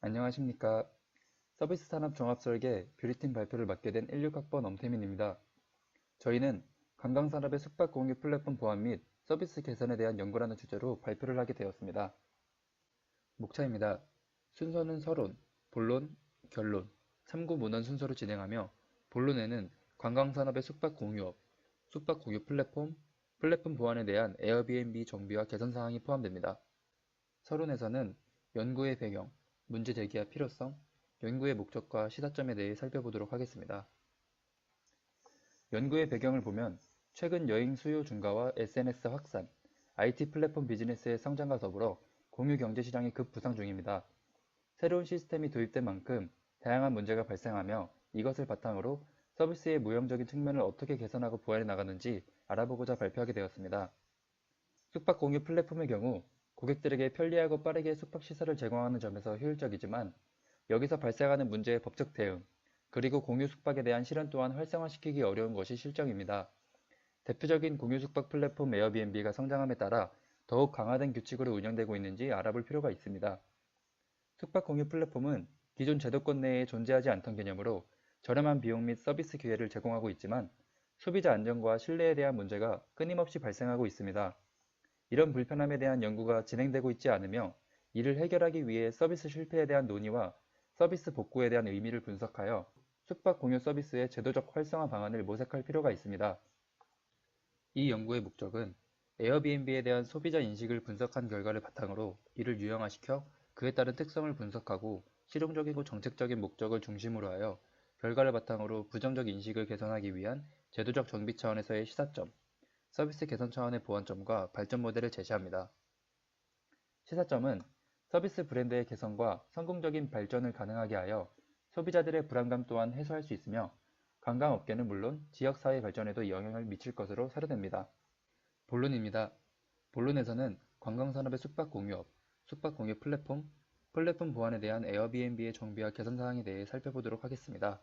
안녕하십니까. 서비스 산업 종합설계 뷰리팀 발표를 맡게 된 16학번 엄태민입니다. 저희는 관광산업의 숙박 공유 플랫폼 보안 및 서비스 개선에 대한 연구라는 주제로 발표를 하게 되었습니다. 목차입니다. 순서는 서론, 본론, 결론, 참고 문헌 순서로 진행하며 본론에는 관광산업의 숙박 공유업, 숙박 공유 플랫폼, 플랫폼 보안에 대한 에어비앤비 정비와 개선 사항이 포함됩니다. 서론에서는 연구의 배경, 문제 제기와 필요성, 연구의 목적과 시사점에 대해 살펴보도록 하겠습니다. 연구의 배경을 보면 최근 여행 수요 증가와 SNS 확산, IT 플랫폼 비즈니스의 성장과 더불어 공유 경제 시장이 급부상 중입니다. 새로운 시스템이 도입된 만큼 다양한 문제가 발생하며 이것을 바탕으로 서비스의 무형적인 측면을 어떻게 개선하고 보완해 나가는지 알아보고자 발표하게 되었습니다. 숙박 공유 플랫폼의 경우 고객들에게 편리하고 빠르게 숙박시설을 제공하는 점에서 효율적이지만 여기서 발생하는 문제의 법적 대응, 그리고 공유 숙박에 대한 실현 또한 활성화시키기 어려운 것이 실정입니다. 대표적인 공유 숙박 플랫폼 에어비앤비가 성장함에 따라 더욱 강화된 규칙으로 운영되고 있는지 알아볼 필요가 있습니다. 숙박 공유 플랫폼은 기존 제도권 내에 존재하지 않던 개념으로 저렴한 비용 및 서비스 기회를 제공하고 있지만 소비자 안전과 신뢰에 대한 문제가 끊임없이 발생하고 있습니다. 이런 불편함에 대한 연구가 진행되고 있지 않으며 이를 해결하기 위해 서비스 실패에 대한 논의와 서비스 복구에 대한 의미를 분석하여 숙박 공유 서비스의 제도적 활성화 방안을 모색할 필요가 있습니다. 이 연구의 목적은 에어비앤비에 대한 소비자 인식을 분석한 결과를 바탕으로 이를 유형화시켜 그에 따른 특성을 분석하고 실용적이고 정책적인 목적을 중심으로 하여 결과를 바탕으로 부정적 인식을 개선하기 위한 제도적 정비 차원에서의 시사점, 서비스 개선 차원의 보완점과 발전 모델을 제시합니다. 시사점은 서비스 브랜드의 개선과 성공적인 발전을 가능하게 하여 소비자들의 불안감 또한 해소할 수 있으며 관광업계는 물론 지역사회 발전에도 영향을 미칠 것으로 사료됩니다. 본론입니다. 본론에서는 관광산업의 숙박 공유업, 숙박 공유 플랫폼, 플랫폼 보안에 대한 에어비앤비의 정비와 개선 사항에 대해 살펴보도록 하겠습니다.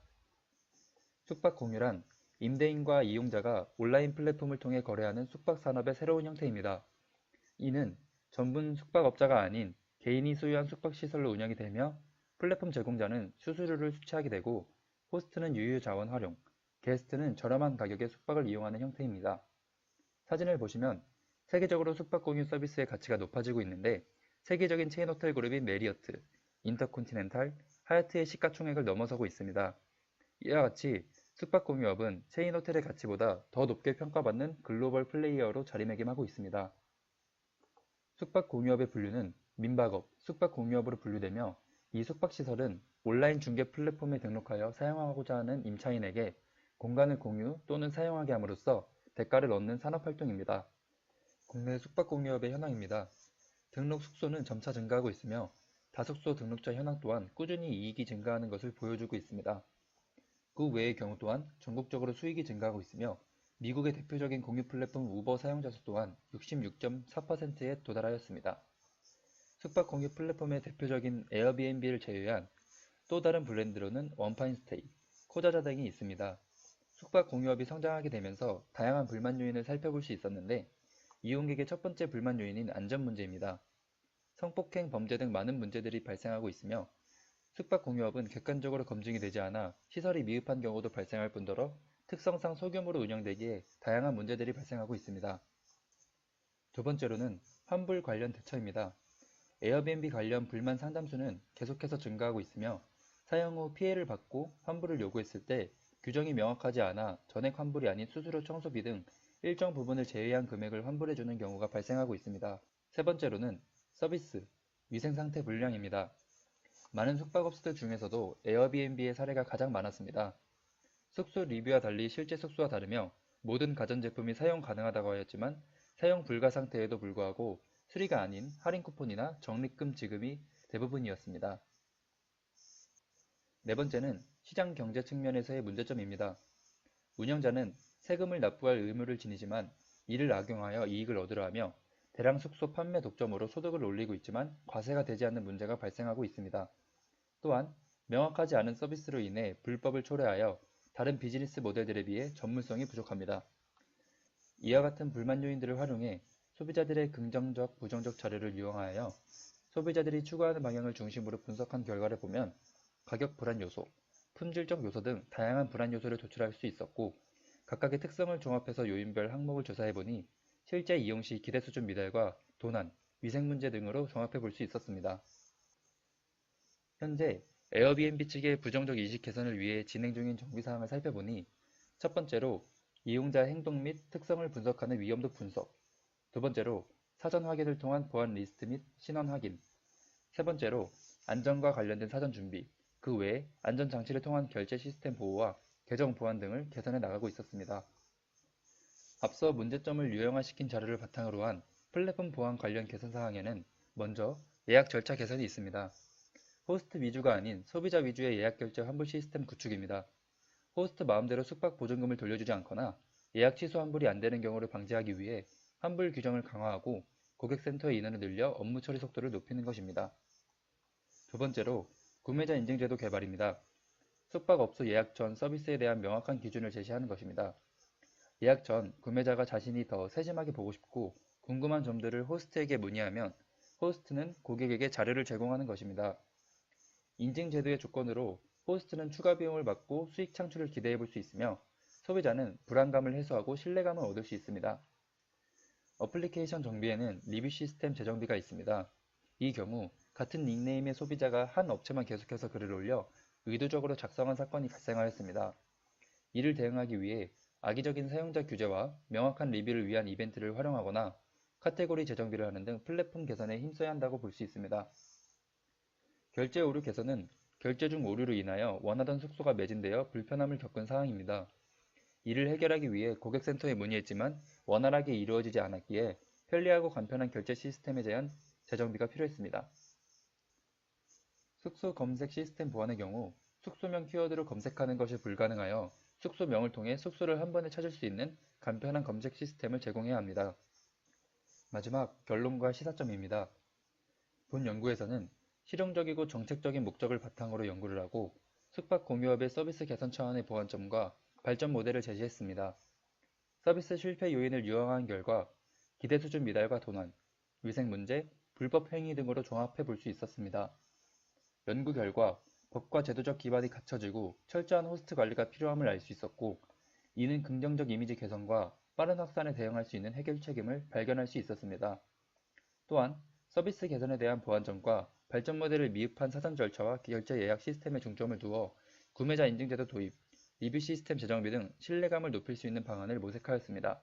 숙박 공유란 임대인과 이용자가 온라인 플랫폼을 통해 거래하는 숙박 산업의 새로운 형태입니다. 이는 전문 숙박업자가 아닌 개인이 소유한 숙박시설로 운영이 되며 플랫폼 제공자는 수수료를 수취하게 되고 호스트는 유휴자원 활용, 게스트는 저렴한 가격의 숙박을 이용하는 형태입니다. 사진을 보시면 세계적으로 숙박 공유 서비스의 가치가 높아지고 있는데 세계적인 체인 호텔 그룹인 메리어트, 인터콘티넨탈, 하얏트의 시가총액을 넘어서고 있습니다. 이와 같이 숙박 공유업은 체인 호텔의 가치보다 더 높게 평가받는 글로벌 플레이어로 자리매김하고 있습니다. 숙박 공유업의 분류는 민박업, 숙박 공유업으로 분류되며 이 숙박시설은 온라인 중개 플랫폼에 등록하여 사용하고자 하는 임차인에게 공간을 공유 또는 사용하게 함으로써 대가를 얻는 산업활동입니다. 국내 숙박공유업의 현황입니다. 등록 숙소는 점차 증가하고 있으며 다숙소 등록자 현황 또한 꾸준히 이익이 증가하는 것을 보여주고 있습니다. 그 외의 경우 또한 전국적으로 수익이 증가하고 있으며 미국의 대표적인 공유 플랫폼 우버 사용자 수 또한 66.4%에 도달하였습니다. 숙박 공유 플랫폼의 대표적인 에어비앤비를 제외한 또 다른 브랜드로는 원파인스테이, 코자자 등이 있습니다. 숙박 공유업이 성장하게 되면서 다양한 불만 요인을 살펴볼 수 있었는데 이용객의 첫 번째 불만 요인인 안전 문제입니다. 성폭행, 범죄 등 많은 문제들이 발생하고 있으며 숙박 공유업은 객관적으로 검증이 되지 않아 시설이 미흡한 경우도 발생할 뿐더러 특성상 소규모로 운영되기에 다양한 문제들이 발생하고 있습니다. 두 번째로는 환불 관련 대처입니다. 에어비앤비 관련 불만 상담수는 계속해서 증가하고 있으며 사용 후 피해를 받고 환불을 요구했을 때 규정이 명확하지 않아 전액 환불이 아닌 수수료 청소비 등 일정 부분을 제외한 금액을 환불해주는 경우가 발생하고 있습니다. 세 번째로는 서비스, 위생상태 불량입니다. 많은 숙박업소들 중에서도 에어비앤비의 사례가 가장 많았습니다. 숙소 리뷰와 달리 실제 숙소와 다르며 모든 가전제품이 사용 가능하다고 하였지만 사용 불가 상태에도 불구하고 수리가 아닌 할인 쿠폰이나 적립금 지급이 대부분이었습니다. 네 번째는 시장 경제 측면에서의 문제점입니다. 운영자는 세금을 납부할 의무를 지니지만 이를 악용하여 이익을 얻으려 하며 대량 숙소 판매 독점으로 소득을 올리고 있지만 과세가 되지 않는 문제가 발생하고 있습니다. 또한 명확하지 않은 서비스로 인해 불법을 초래하여 다른 비즈니스 모델들에 비해 전문성이 부족합니다. 이와 같은 불만 요인들을 활용해 소비자들의 긍정적, 부정적 자료를 이용하여 소비자들이 추구하는 방향을 중심으로 분석한 결과를 보면 가격 불안 요소, 품질적 요소 등 다양한 불안 요소를 도출할 수 있었고, 각각의 특성을 종합해서 요인별 항목을 조사해보니 실제 이용 시 기대 수준 미달과 도난, 위생 문제 등으로 종합해 볼 수 있었습니다. 현재 에어비앤비 측의 부정적 인식 개선을 위해 진행 중인 정비 사항을 살펴보니, 첫 번째로 이용자 행동 및 특성을 분석하는 위험도 분석, 두 번째로 사전 확인을 통한 보안 리스트 및 신원 확인, 세 번째로 안전과 관련된 사전 준비, 그 외에 안전장치를 통한 결제 시스템 보호와 계정 보안 등을 개선해 나가고 있었습니다. 앞서 문제점을 유형화시킨 자료를 바탕으로 한 플랫폼 보안 관련 개선 사항에는 먼저 예약 절차 개선이 있습니다. 호스트 위주가 아닌 소비자 위주의 예약 결제 환불 시스템 구축입니다. 호스트 마음대로 숙박 보증금을 돌려주지 않거나 예약 취소 환불이 안 되는 경우를 방지하기 위해 환불 규정을 강화하고 고객센터의 인원을 늘려 업무 처리 속도를 높이는 것입니다. 두 번째로 구매자 인증 제도 개발입니다. 숙박업소 예약 전 서비스에 대한 명확한 기준을 제시하는 것입니다. 예약 전 구매자가 자신이 더 세심하게 보고 싶고 궁금한 점들을 호스트에게 문의하면 호스트는 고객에게 자료를 제공하는 것입니다. 인증 제도의 조건으로 호스트는 추가 비용을 받고 수익 창출을 기대해 볼 수 있으며, 소비자는 불안감을 해소하고 신뢰감을 얻을 수 있습니다. 어플리케이션 정비에는 리뷰 시스템 재정비가 있습니다. 이 경우 같은 닉네임의 소비자가 한 업체만 계속해서 글을 올려 의도적으로 작성한 사건이 발생하였습니다. 이를 대응하기 위해 악의적인 사용자 규제와 명확한 리뷰를 위한 이벤트를 활용하거나 카테고리 재정비를 하는 등 플랫폼 개선에 힘써야 한다고 볼 수 있습니다. 결제 오류 개선은 결제 중 오류로 인하여 원하던 숙소가 매진되어 불편함을 겪은 사항입니다. 이를 해결하기 위해 고객센터에 문의했지만 원활하게 이루어지지 않았기에 편리하고 간편한 결제 시스템에 대한 재정비가 필요했습니다. 숙소 검색 시스템 보안의 경우 숙소명 키워드로 검색하는 것이 불가능하여 숙소명을 통해 숙소를 한 번에 찾을 수 있는 간편한 검색 시스템을 제공해야 합니다. 마지막 결론과 시사점입니다. 본 연구에서는 실용적이고 정책적인 목적을 바탕으로 연구를 하고 숙박 공유업의 서비스 개선 차원의 보완점과 발전 모델을 제시했습니다. 서비스 실패 요인을 유형화한 결과 기대 수준 미달과 도난, 위생 문제, 불법 행위 등으로 종합해 볼 수 있었습니다. 연구 결과 법과 제도적 기반이 갖춰지고 철저한 호스트 관리가 필요함을 알 수 있었고, 이는 긍정적 이미지 개선과 빠른 확산에 대응할 수 있는 해결 책임을 발견할 수 있었습니다. 또한 서비스 개선에 대한 보완점과 발전 모델을 미흡한 사전 절차와 결제 예약 시스템에 중점을 두어 구매자 인증제도 도입, 리뷰 시스템 재정비 등 신뢰감을 높일 수 있는 방안을 모색하였습니다.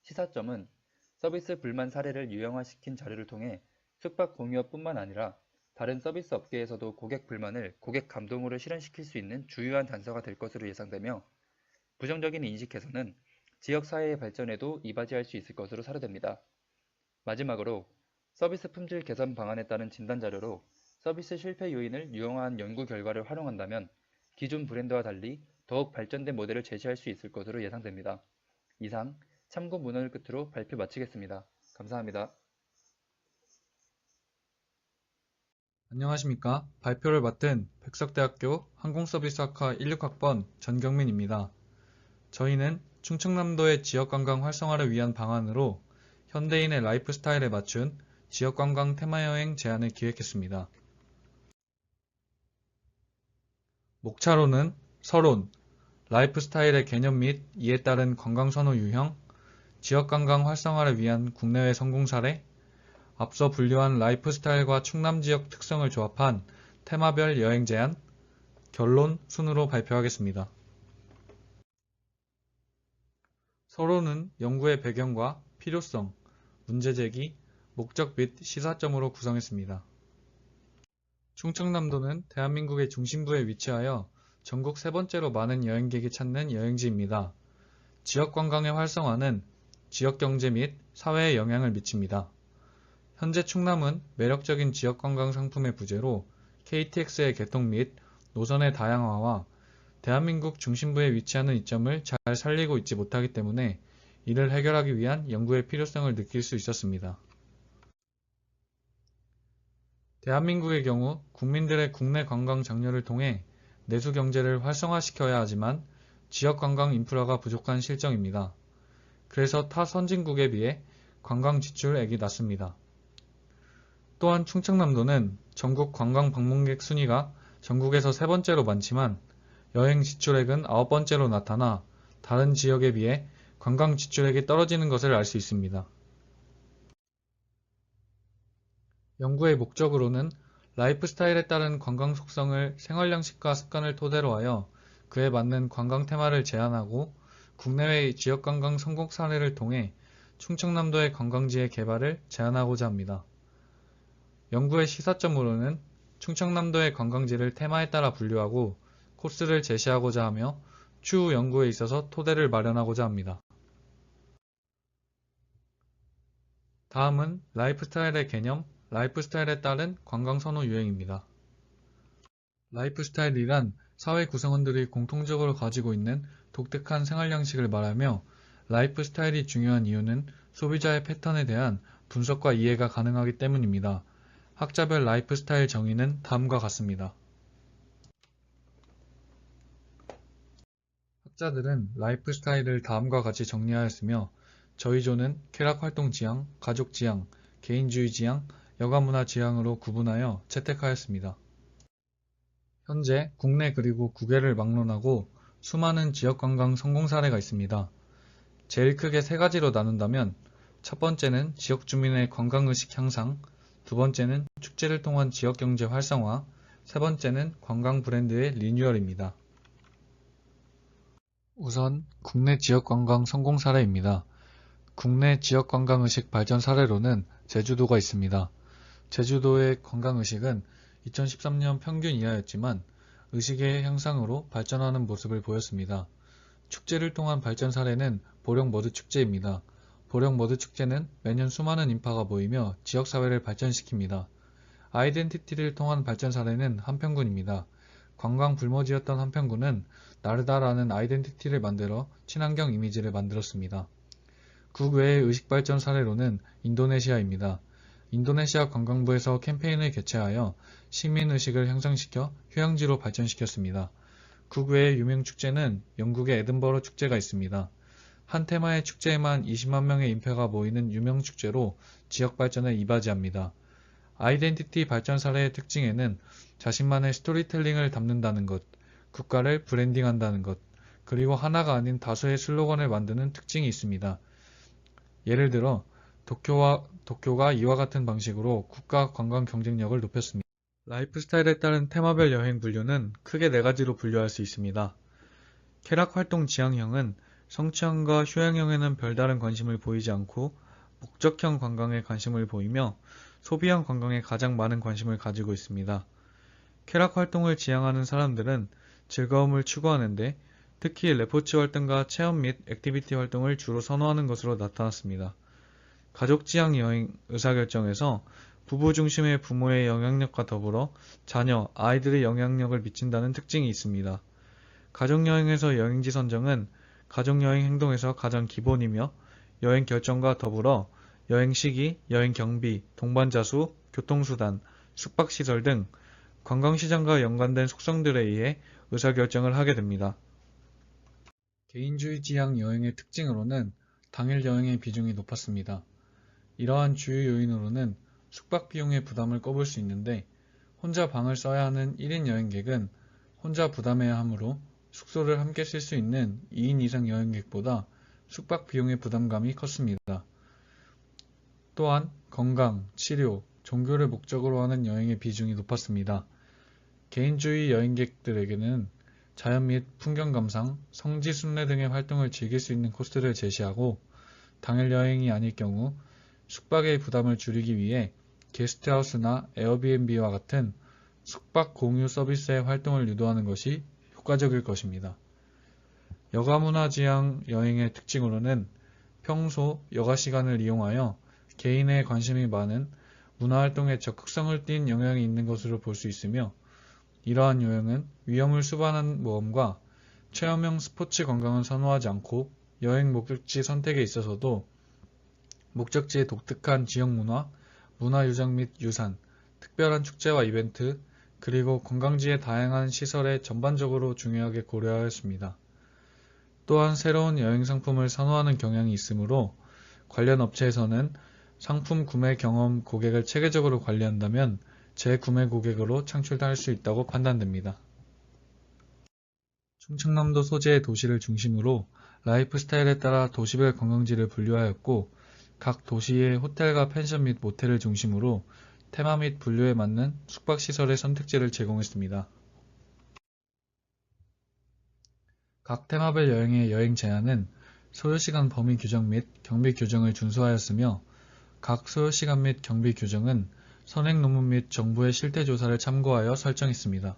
시사점은 서비스 불만 사례를 유형화시킨 자료를 통해 숙박 공유업뿐만 아니라 다른 서비스 업계에서도 고객 불만을 고객 감동으로 실현시킬 수 있는 주요한 단서가 될 것으로 예상되며, 부정적인 인식 개선은 지역 사회의 발전에도 이바지할 수 있을 것으로 사료됩니다. 마지막으로 서비스 품질 개선 방안에 따른 진단 자료로 서비스 실패 요인을 유형화한 연구 결과를 활용한다면 기존 브랜드와 달리 더욱 발전된 모델을 제시할 수 있을 것으로 예상됩니다. 이상 참고 문헌을 끝으로 발표 마치겠습니다. 감사합니다. 안녕하십니까. 발표를 맡은 백석대학교 항공서비스학과 16학번 전경민입니다. 저희는 충청남도의 지역관광 활성화를 위한 방안으로 현대인의 라이프 스타일에 맞춘 지역관광 테마여행 제안을 기획했습니다. 목차로는 서론, 라이프 스타일의 개념 및 이에 따른 관광선호 유형, 지역관광 활성화를 위한 국내외 성공 사례, 앞서 분류한 라이프 스타일과 충남 지역 특성을 조합한 테마별 여행 제안, 결론 순으로 발표하겠습니다. 서론은 연구의 배경과 필요성, 문제제기, 목적 및 시사점으로 구성했습니다. 충청남도는 대한민국의 중심부에 위치하여 전국 세 번째로 많은 여행객이 찾는 여행지입니다. 지역관광의 활성화는 지역경제 및 사회에 영향을 미칩니다. 현재 충남은 매력적인 지역관광 상품의 부재로 KTX의 개통 및 노선의 다양화와 대한민국 중심부에 위치하는 이점을 잘 살리고 있지 못하기 때문에 이를 해결하기 위한 연구의 필요성을 느낄 수 있었습니다. 대한민국의 경우 국민들의 국내 관광 장려를 통해 내수 경제를 활성화시켜야 하지만 지역 관광 인프라가 부족한 실정입니다. 그래서 타 선진국에 비해 관광 지출액이 낮습니다. 또한 충청남도는 전국 관광 방문객 순위가 전국에서 세 번째로 많지만 여행 지출액은 9번째로 나타나 다른 지역에 비해 관광 지출액이 떨어지는 것을 알 수 있습니다. 연구의 목적으로는 라이프 스타일에 따른 관광 속성을 생활 양식과 습관을 토대로 하여 그에 맞는 관광 테마를 제안하고 국내외 지역 관광 성공 사례를 통해 충청남도의 관광지의 개발을 제안하고자 합니다. 연구의 시사점으로는 충청남도의 관광지를 테마에 따라 분류하고 코스를 제시하고자 하며 추후 연구에 있어서 토대를 마련하고자 합니다. 다음은 라이프 스타일의 개념, 라이프 스타일에 따른 관광 선호 유행입니다. 라이프 스타일이란 사회 구성원들이 공통적으로 가지고 있는 독특한 생활 양식을 말하며 라이프 스타일이 중요한 이유는 소비자의 패턴에 대한 분석과 이해가 가능하기 때문입니다. 학자별 라이프 스타일 정의는 다음과 같습니다. 학자들은 라이프 스타일을 다음과 같이 정리하였으며 저의조는 쾌락활동 지향, 가족 지향, 개인주의 지향, 여가문화 지향으로 구분하여 채택하였습니다. 현재 국내 그리고 국외를 막론하고 수많은 지역관광 성공 사례가 있습니다. 제일 크게 세 가지로 나눈다면 첫 번째는 지역 주민의 관광의식 향상, 두 번째는 축제를 통한 지역경제 활성화, 세 번째는 관광 브랜드의 리뉴얼입니다. 우선 국내 지역관광 성공 사례입니다. 국내 지역관광의식 발전 사례로는 제주도가 있습니다. 제주도의 관광의식은 2013년 평균 이하였지만 의식의 향상으로 발전하는 모습을 보였습니다. 축제를 통한 발전 사례는 보령머드축제입니다. 보령머드축제는 매년 수많은 인파가 모이며 지역사회를 발전시킵니다. 아이덴티티를 통한 발전 사례는 한평군입니다. 관광 불모지였던 한평군은 나르다라는 아이덴티티를 만들어 친환경 이미지를 만들었습니다. 국외의 의식발전 사례로는 인도네시아입니다. 인도네시아 관광부에서 캠페인을 개최하여 시민의식을 향상시켜 휴양지로 발전시켰습니다. 국외의 유명 축제는 영국의 에든버러 축제가 있습니다. 한 테마의 축제에만 20만 명의 인파가 모이는 유명 축제로 지역 발전에 이바지합니다. 아이덴티티 발전 사례의 특징에는 자신만의 스토리텔링을 담는다는 것, 국가를 브랜딩한다는 것, 그리고 하나가 아닌 다수의 슬로건을 만드는 특징이 있습니다. 예를 들어 도쿄가 이와 같은 방식으로 국가 관광 경쟁력을 높였습니다. 라이프 스타일에 따른 테마별 여행 분류는 크게 네 가지로 분류할 수 있습니다. 쾌락활동 지향형은 성취형과 휴양형에는 별다른 관심을 보이지 않고 목적형 관광에 관심을 보이며 소비형 관광에 가장 많은 관심을 가지고 있습니다. 쾌락활동을 지향하는 사람들은 즐거움을 추구하는데 특히 레포츠 활동과 체험 및 액티비티 활동을 주로 선호하는 것으로 나타났습니다. 가족 지향 여행 의사결정에서 부부 중심의 부모의 영향력과 더불어 자녀, 아이들의 영향력을 미친다는 특징이 있습니다. 가족여행에서 여행지 선정은 가족여행 행동에서 가장 기본이며 여행 결정과 더불어 여행 시기, 여행 경비, 동반자 수, 교통수단, 숙박시설 등 관광시장과 연관된 속성들에 의해 의사결정을 하게 됩니다. 개인주의 지향 여행의 특징으로는 당일 여행의 비중이 높았습니다. 이러한 주요 요인으로는 숙박 비용의 부담을 꼽을 수 있는데 혼자 방을 써야 하는 1인 여행객은 혼자 부담해야 하므로 숙소를 함께 쓸 수 있는 2인 이상 여행객보다 숙박 비용의 부담감이 컸습니다. 또한 건강, 치료, 종교를 목적으로 하는 여행의 비중이 높았습니다. 개인주의 여행객들에게는 자연 및 풍경 감상, 성지 순례 등의 활동을 즐길 수 있는 코스를 제시하고 당일 여행이 아닐 경우 숙박의 부담을 줄이기 위해 게스트하우스나 에어비앤비와 같은 숙박 공유 서비스의 활동을 유도하는 것이 효과적일 것입니다. 여가문화 지향 여행의 특징으로는 평소 여가 시간을 이용하여 개인의 관심이 많은 문화활동에 적극성을 띈 영향이 있는 것으로 볼 수 있으며 이러한 여행은 위험을 수반한 모험과 체험형 스포츠 관광은 선호하지 않고 여행 목적지 선택에 있어서도 목적지의 독특한 지역 문화, 문화유적 및 유산, 특별한 축제와 이벤트, 그리고 관광지의 다양한 시설에 전반적으로 중요하게 고려하였습니다. 또한 새로운 여행 상품을 선호하는 경향이 있으므로 관련 업체에서는 상품 구매 경험 고객을 체계적으로 관리한다면 재구매 고객으로 창출할 수 있다고 판단됩니다. 충청남도 소재의 도시를 중심으로 라이프 스타일에 따라 도시별 관광지를 분류하였고, 각 도시의 호텔과 펜션 및 모텔을 중심으로 테마 및 분류에 맞는 숙박시설의 선택지를 제공했습니다. 각 테마별 여행의 여행 제한은 소요시간 범위 규정 및 경비 규정을 준수하였으며, 각 소요시간 및 경비 규정은 선행 논문 및 정부의 실태조사를 참고하여 설정했습니다.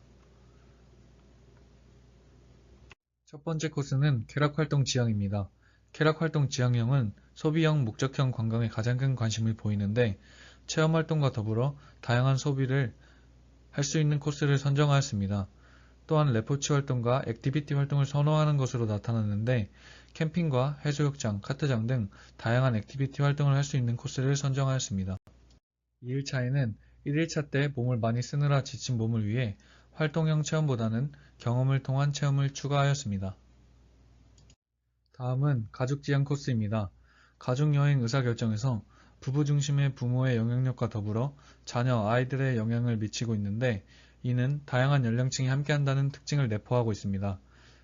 첫 번째 코스는 쾌락활동 지향입니다. 쾌락활동 지향형은 소비형, 목적형 관광에 가장 큰 관심을 보이는데, 체험활동과 더불어 다양한 소비를 할 수 있는 코스를 선정하였습니다. 또한 레포츠 활동과 액티비티 활동을 선호하는 것으로 나타났는데, 캠핑과 해수욕장, 카트장 등 다양한 액티비티 활동을 할 수 있는 코스를 선정하였습니다. 2일차에는 1일차 때 몸을 많이 쓰느라 지친 몸을 위해 활동형 체험보다는 경험을 통한 체험을 추가하였습니다. 다음은 가족 지향 코스입니다. 가족여행 의사결정에서 부부 중심의 부모의 영향력과 더불어 자녀, 아이들의 영향을 미치고 있는데, 이는 다양한 연령층이 함께한다는 특징을 내포하고 있습니다.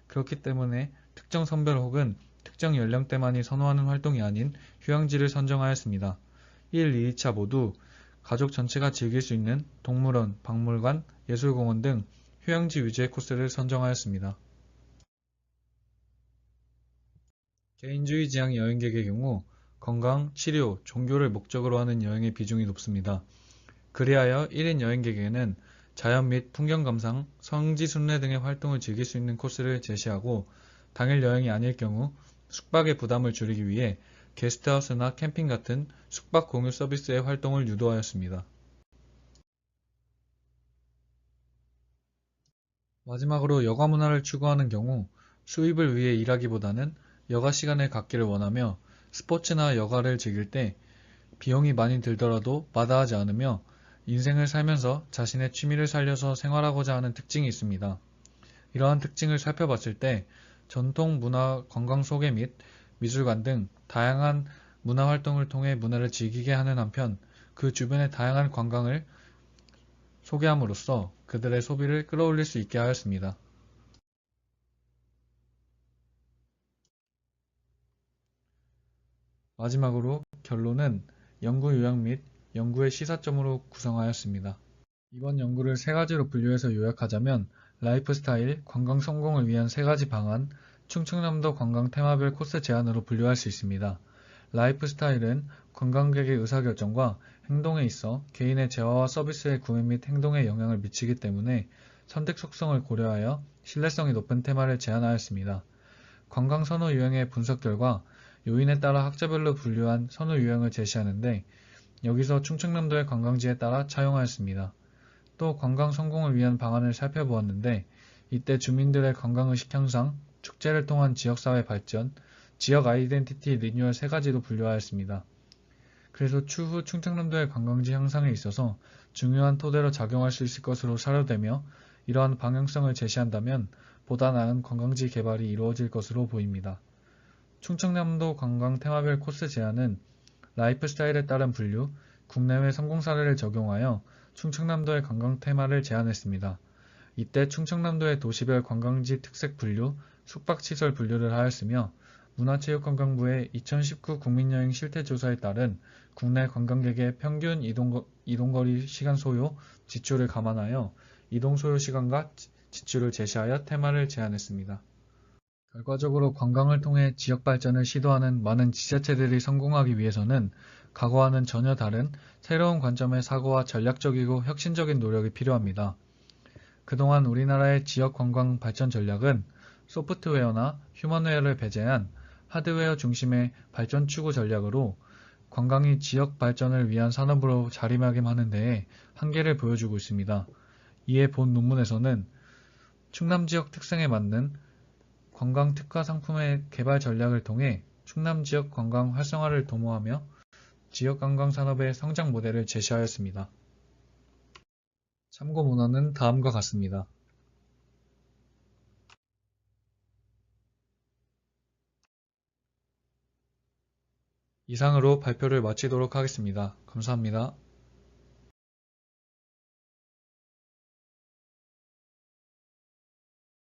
그렇기 때문에 특정 성별 혹은 특정 연령대만이 선호하는 활동이 아닌 휴양지를 선정하였습니다. 1, 2차 모두 가족 전체가 즐길 수 있는 동물원, 박물관, 예술공원 등 휴양지 위주의 코스를 선정하였습니다. 개인주의 지향 여행객의 경우 건강, 치료, 종교를 목적으로 하는 여행의 비중이 높습니다. 그리하여 1인 여행객에게는 자연 및 풍경 감상, 성지 순례 등의 활동을 즐길 수 있는 코스를 제시하고, 당일 여행이 아닐 경우 숙박의 부담을 줄이기 위해 게스트하우스나 캠핑 같은 숙박 공유 서비스의 활동을 유도하였습니다. 마지막으로 여가 문화를 추구하는 경우 수입을 위해 일하기보다는 여가 시간을 갖기를 원하며, 스포츠나 여가를 즐길 때 비용이 많이 들더라도 마다하지 않으며 인생을 살면서 자신의 취미를 살려서 생활하고자 하는 특징이 있습니다. 이러한 특징을 살펴봤을 때 전통 문화 관광 소개 및 미술관 등 다양한 문화 활동을 통해 문화를 즐기게 하는 한편, 그 주변의 다양한 관광을 소개함으로써 그들의 소비를 끌어올릴 수 있게 하였습니다. 마지막으로 결론은 연구 요약 및 연구의 시사점으로 구성하였습니다. 이번 연구를 세 가지로 분류해서 요약하자면, 라이프 스타일, 관광 성공을 위한 세 가지 방안, 충청남도 관광 테마별 코스 제안으로 분류할 수 있습니다. 라이프 스타일은 관광객의 의사결정과 행동에 있어 개인의 재화와 서비스의 구매 및 행동에 영향을 미치기 때문에 선택 속성을 고려하여 신뢰성이 높은 테마를 제안하였습니다. 관광 선호 유형의 분석 결과 요인에 따라 학자별로 분류한 선호 유형을 제시하는데, 여기서 충청남도의 관광지에 따라 차용하였습니다. 또 관광 성공을 위한 방안을 살펴보았는데, 이때 주민들의 관광의식 향상, 축제를 통한 지역사회 발전, 지역 아이덴티티 리뉴얼 세 가지로 분류하였습니다. 그래서 추후 충청남도의 관광지 향상에 있어서 중요한 토대로 작용할 수 있을 것으로 사료되며, 이러한 방향성을 제시한다면 보다 나은 관광지 개발이 이루어질 것으로 보입니다. 충청남도 관광 테마별 코스 제안은 라이프 스타일에 따른 분류, 국내외 성공 사례를 적용하여 충청남도의 관광 테마를 제안했습니다. 이때 충청남도의 도시별 관광지 특색 분류, 숙박시설 분류를 하였으며, 문화체육관광부의 2019 국민여행 실태조사에 따른 국내 관광객의 평균 이동거리 시간 소요, 지출을 감안하여 이동소요 시간과 지출을 제시하여 테마를 제안했습니다. 결과적으로 관광을 통해 지역 발전을 시도하는 많은 지자체들이 성공하기 위해서는 과거와는 전혀 다른 새로운 관점의 사고와 전략적이고 혁신적인 노력이 필요합니다. 그동안 우리나라의 지역 관광 발전 전략은 소프트웨어나 휴먼웨어를 배제한 하드웨어 중심의 발전 추구 전략으로 관광이 지역 발전을 위한 산업으로 자리매김하는 데에 한계를 보여주고 있습니다. 이에 본 논문에서는 충남 지역 특성에 맞는 관광 특화 상품의 개발 전략을 통해 충남 지역 관광 활성화를 도모하며 지역 관광 산업의 성장 모델을 제시하였습니다. 참고 문헌은 다음과 같습니다. 이상으로 발표를 마치도록 하겠습니다. 감사합니다.